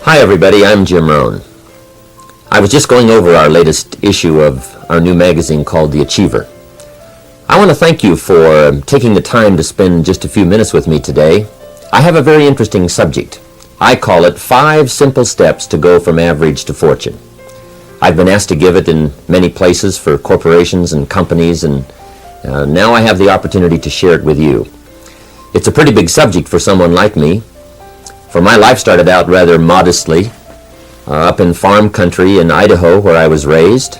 Hi everybody, I'm Jim Rohn. I was just going over our latest issue of our new magazine called The Achiever. I want to thank you for taking the time to spend just a few minutes with me today. I have a very interesting subject. I call it 5 Simple Steps to Go from Average to Fortune. I've been asked to give it in many places for corporations and companies, and now I have the opportunity to share it with you. It's a pretty big subject for someone like me. For my life started out rather modestly, up in farm country in Idaho where I was raised.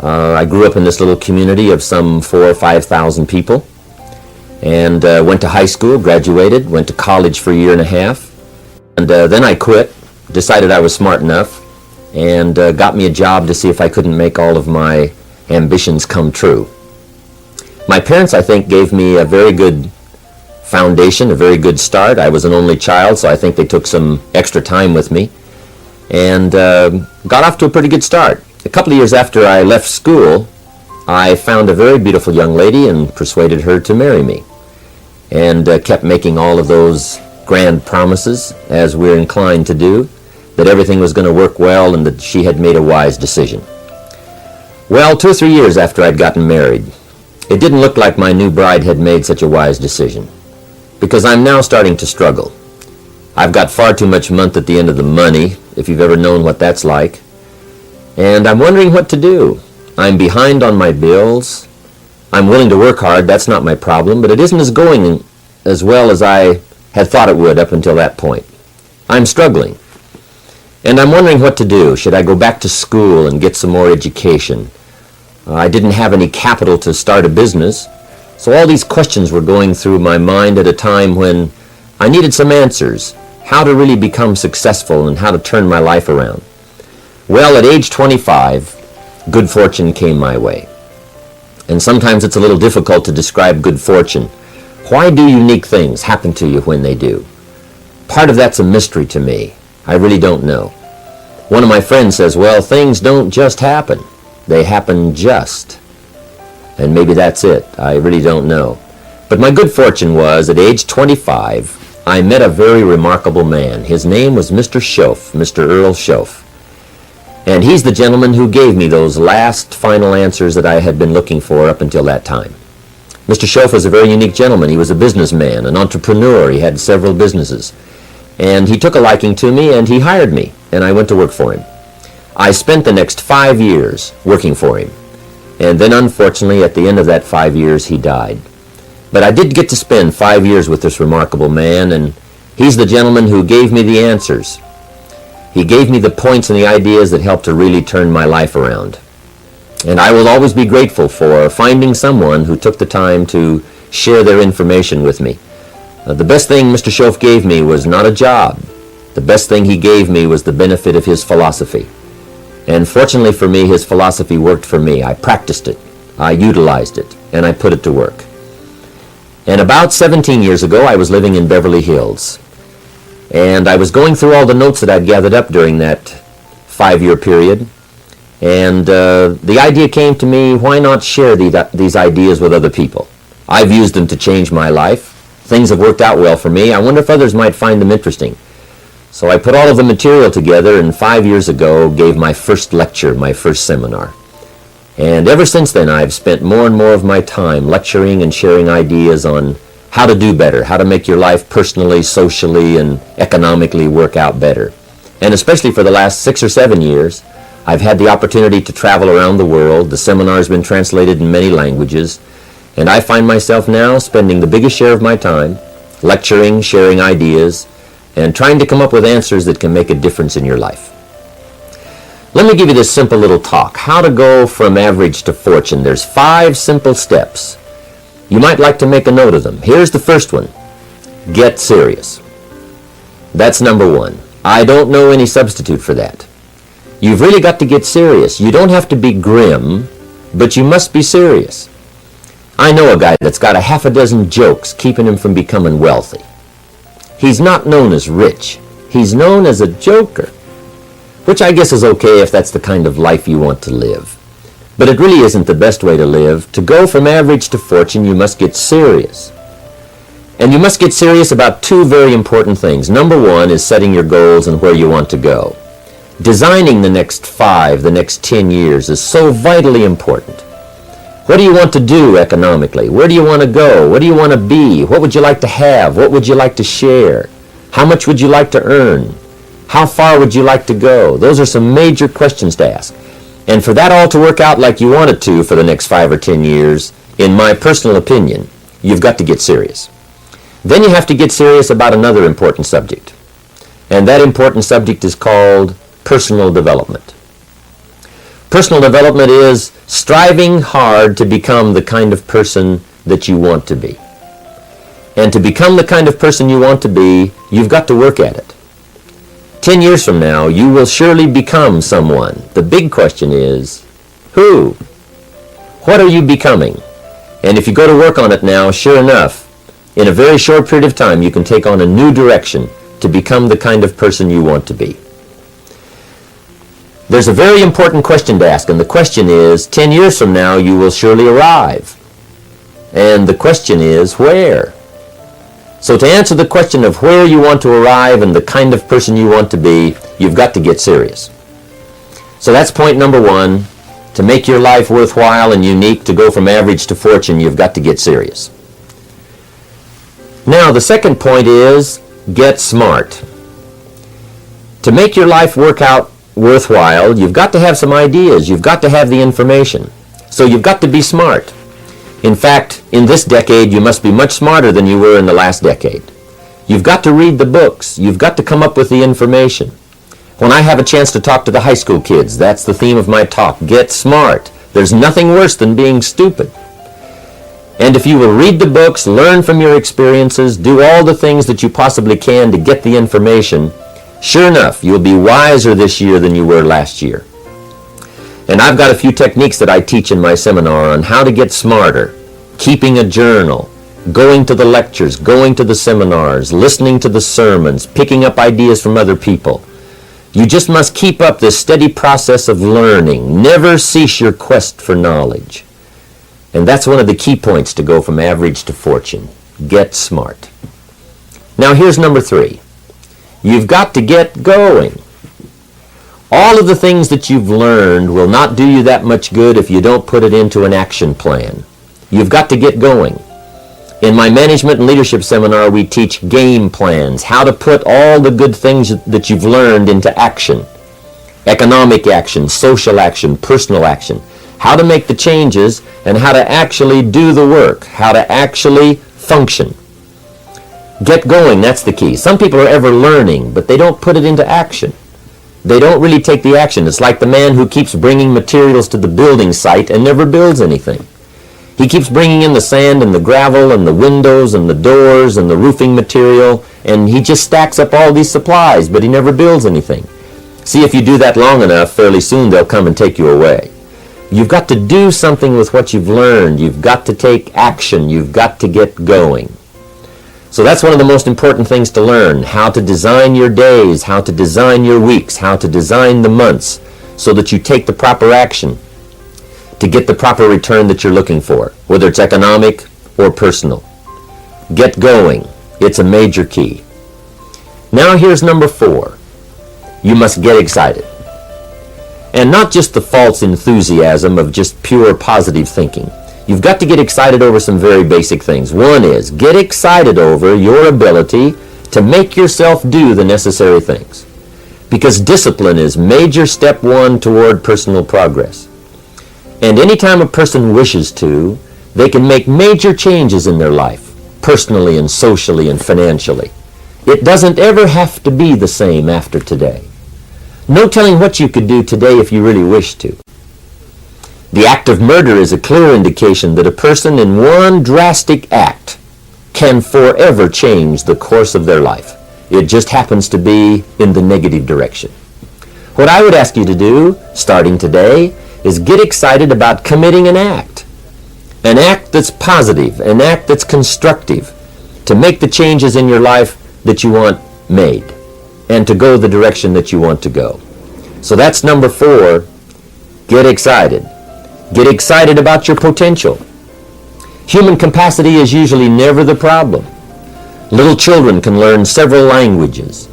I grew up in this little community of some 4,000 or 5,000 people, and went to high school, graduated, went to college for a year and a half, and then I quit, decided I was smart enough, and got me a job to see if I couldn't make all of my ambitions come true. My parents, I think, gave me a very good foundation, a very good start. I was an only child, so I think they took some extra time with me and got off to a pretty good start. A couple of years after I left school, I found a very beautiful young lady and persuaded her to marry me, and kept making all of those grand promises, as we're inclined to do, that everything was going to work well and that she had made a wise decision. Well, 2 or 3 years after I'd gotten married, it didn't look like my new bride had made such a wise decision, because I'm now starting to struggle. I've got far too much month at the end of the money, if you've ever known what that's like, and I'm wondering what to do. I'm behind on my bills. I'm willing to work hard, that's not my problem, but it isn't going as well as I had thought it would up until that point. I'm struggling, and I'm wondering what to do. Should I go back to school and get some more education? I didn't have any capital to start a business, so all these questions were going through my mind at a time when I needed some answers, how to really become successful and how to turn my life around. Well, at age 25, good fortune came my way. And sometimes it's a little difficult to describe good fortune. Why do unique things happen to you when they do? Part of that's a mystery to me. I really don't know. One of my friends says, well, things don't just happen. They happen just. And maybe that's it. I really don't know. But my good fortune was, at age 25, I met a very remarkable man. His name was Mr. Schoaf, Mr. Earl Schoaf. And he's the gentleman who gave me those last final answers that I had been looking for up until that time. Mr. Schoaf was a very unique gentleman. He was a businessman, an entrepreneur. He had several businesses. And he took a liking to me, and he hired me, and I went to work for him. I spent the next 5 years working for him. And then, unfortunately, at the end of that 5 years, he died. But I did get to spend 5 years with this remarkable man, and he's the gentleman who gave me the answers. He gave me the points and the ideas that helped to really turn my life around. And I will always be grateful for finding someone who took the time to share their information with me. The best thing Mr. Schoaf gave me was not a job. The best thing he gave me was the benefit of his philosophy. And fortunately for me, his philosophy worked for me. I practiced it, I utilized it, and I put it to work. And about 17 years ago, I was living in Beverly Hills. And I was going through all the notes that I'd gathered up during that 5-year period. And the idea came to me, why not share these ideas with other people? I've used them to change my life. Things have worked out well for me. I wonder if others might find them interesting. So I put all of the material together, and 5 years ago gave my first lecture, my first seminar. And ever since then, I've spent more and more of my time lecturing and sharing ideas on how to do better, how to make your life personally, socially, and economically work out better. And especially for the last 6 or 7 years, I've had the opportunity to travel around the world. The seminar's been translated in many languages, and I find myself now spending the biggest share of my time lecturing, sharing ideas, and trying to come up with answers that can make a difference in your life. Let me give you this simple little talk, how to go from average to fortune. There's 5 simple steps. You might like to make a note of them. Here's the first one. Get serious. That's number 1. I don't know any substitute for that. You've really got to get serious. You don't have to be grim, but you must be serious. I know a guy that's got a half a dozen jokes keeping him from becoming wealthy. He's not known as rich. He's known as a joker, which I guess is okay if that's the kind of life you want to live. But it really isn't the best way to live. To go from average to fortune, you must get serious. And you must get serious about two very important things. Number one is setting your goals and where you want to go. Designing the next 5, the next 10 years is so vitally important. What do you want to do economically? Where do you want to go? What do you want to be? What would you like to have? What would you like to share? How much would you like to earn? How far would you like to go? Those are some major questions to ask. And for that all to work out like you want it to for the next 5 or 10 years, in my personal opinion, you've got to get serious. Then you have to get serious about another important subject. And that important subject is called personal development. Personal development is striving hard to become the kind of person that you want to be. And to become the kind of person you want to be, you've got to work at it. 10 years from now, you will surely become someone. The big question is, who? What are you becoming? And if you go to work on it now, sure enough, in a very short period of time, you can take on a new direction to become the kind of person you want to be. There's a very important question to ask, and the question is, 10 years from now, you will surely arrive. And the question is, where? So to answer the question of where you want to arrive and the kind of person you want to be, you've got to get serious. So that's point number one. To make your life worthwhile and unique, to go from average to fortune, you've got to get serious. Now, the second point is, get smart. To make your life work out worthwhile, you've got to have some ideas. You've got to have the information. So you've got to be smart. In fact, in this decade, you must be much smarter than you were in the last decade. You've got to read the books. You've got to come up with the information. When I have a chance to talk to the high school kids, that's the theme of my talk. Get smart. There's nothing worse than being stupid. And if you will read the books, learn from your experiences, do all the things that you possibly can to get the information, sure enough, you'll be wiser this year than you were last year. And I've got a few techniques that I teach in my seminar on how to get smarter, keeping a journal, going to the lectures, going to the seminars, listening to the sermons, picking up ideas from other people. You just must keep up this steady process of learning. Never cease your quest for knowledge. And that's one of the key points to go from average to fortune. Get smart. Now here's number 3. You've got to get going. All of the things that you've learned will not do you that much good if you don't put it into an action plan. You've got to get going. In my management and leadership seminar, we teach game plans, how to put all the good things that you've learned into action. Economic action, social action, personal action. How to make the changes and how to actually do the work, how to actually function. Get going, that's the key. Some people are ever learning, but they don't put it into action. They don't really take the action. It's like the man who keeps bringing materials to the building site and never builds anything. He keeps bringing in the sand and the gravel and the windows and the doors and the roofing material, and he just stacks up all these supplies, but he never builds anything. See, if you do that long enough, fairly soon they'll come and take you away. You've got to do something with what you've learned. You've got to take action. You've got to get going. So that's one of the most important things to learn, how to design your days, how to design your weeks, how to design the months, so that you take the proper action to get the proper return that you're looking for, whether it's economic or personal. Get going. It's a major key. Now here's number 4. You must get excited. And not just the false enthusiasm of just pure positive thinking. You've got to get excited over some very basic things. One is, get excited over your ability to make yourself do the necessary things. Because discipline is major step 1 toward personal progress. And anytime a person wishes to, they can make major changes in their life, personally and socially and financially. It doesn't ever have to be the same after today. No telling what you could do today if you really wish to. The act of murder is a clear indication that a person in one drastic act can forever change the course of their life. It just happens to be in the negative direction. What I would ask you to do, starting today, is get excited about committing an act that's positive, an act that's constructive, to make the changes in your life that you want made, and to go the direction that you want to go. So that's number 4, get excited. Get excited about your potential. Human capacity is usually never the problem. Little children can learn several languages.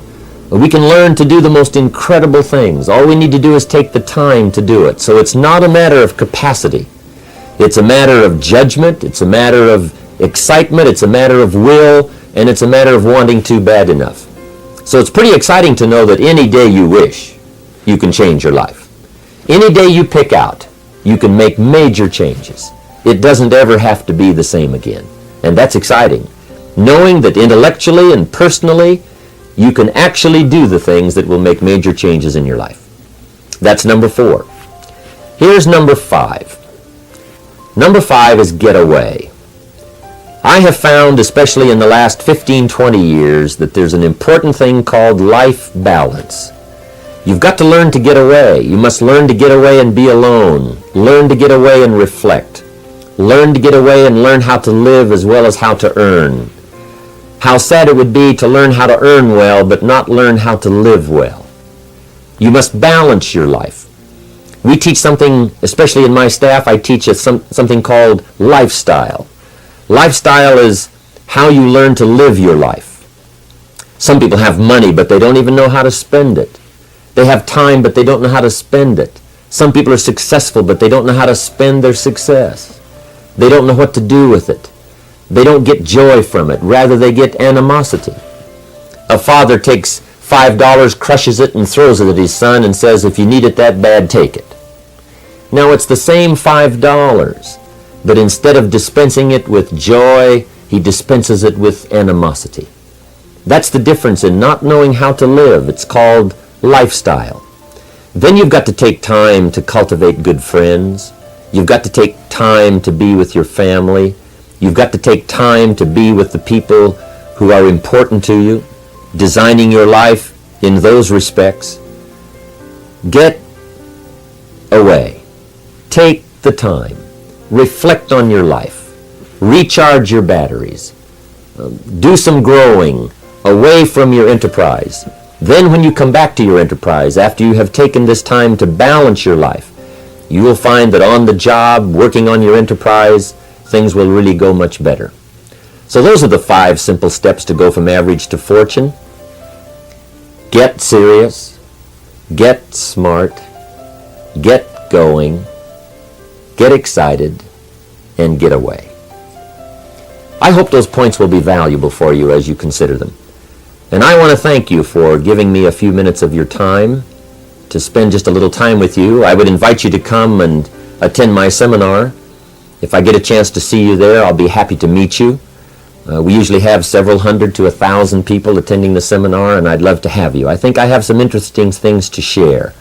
We can learn to do the most incredible things. All we need to do is take the time to do it. So it's not a matter of capacity. It's a matter of judgment. It's a matter of excitement. It's a matter of will. And it's a matter of wanting to bad enough. So it's pretty exciting to know that any day you wish, you can change your life. Any day you pick out, you can make major changes. It doesn't ever have to be the same again. And that's exciting. Knowing that intellectually and personally, you can actually do the things that will make major changes in your life. That's number 4. Here's number 5. Number 5 is get away. I have found, especially in the last 15, 20 years, that there's an important thing called life balance. You've got to learn to get away. You must learn to get away and be alone. Learn to get away and reflect. Learn to get away and learn how to live as well as how to earn. How sad it would be to learn how to earn well but not learn how to live well. You must balance your life. We teach something, especially in my staff, I teach something called lifestyle. Lifestyle is how you learn to live your life. Some people have money, but they don't even know how to spend it. They have time, but they don't know how to spend it. Some people are successful, but they don't know how to spend their success. They don't know what to do with it. They don't get joy from it. Rather, they get animosity. A father takes $5, crushes it, and throws it at his son and says, if you need it that bad, take it. Now, it's the same $5, but instead of dispensing it with joy, he dispenses it with animosity. That's the difference in not knowing how to live. It's called lifestyle. Then you've got to take time to cultivate good friends. You've got to take time to be with your family. You've got to take time to be with the people who are important to you, designing your life in those respects. Get away. Take the time. Reflect on your life. Recharge your batteries. Do some growing away from your enterprise. Then when you come back to your enterprise, after you have taken this time to balance your life, you will find that on the job, working on your enterprise, things will really go much better. So those are the 5 simple steps to go from average to fortune. Get serious, get smart, get going, get excited, and get away. I hope those points will be valuable for you as you consider them. And I want to thank you for giving me a few minutes of your time to spend just a little time with you. I would invite you to come and attend my seminar. If I get a chance to see you there, I'll be happy to meet you. We usually have several hundred to 1,000 people attending the seminar, and I'd love to have you. I think I have some interesting things to share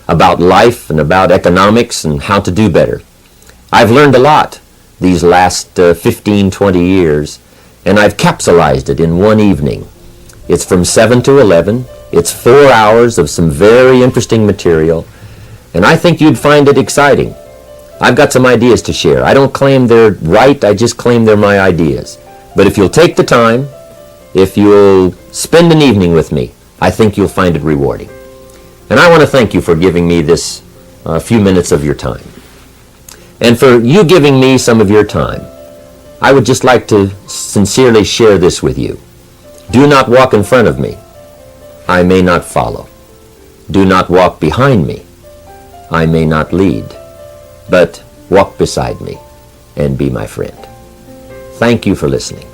about life and about economics and how to do better. I've learned a lot these last 15, 20 years, and I've capsulized it in one evening. It's from 7 to 11. It's 4 hours of some very interesting material, and I think you'd find it exciting. I've got some ideas to share. I don't claim they're right, I just claim they're my ideas. But if you'll take the time, if you'll spend an evening with me, I think you'll find it rewarding. And I want to thank you for giving me this few minutes of your time. And for you giving me some of your time, I would just like to sincerely share this with you. Do not walk in front of me. I may not follow. Do not walk behind me. I may not lead. But walk beside me and be my friend. Thank you for listening.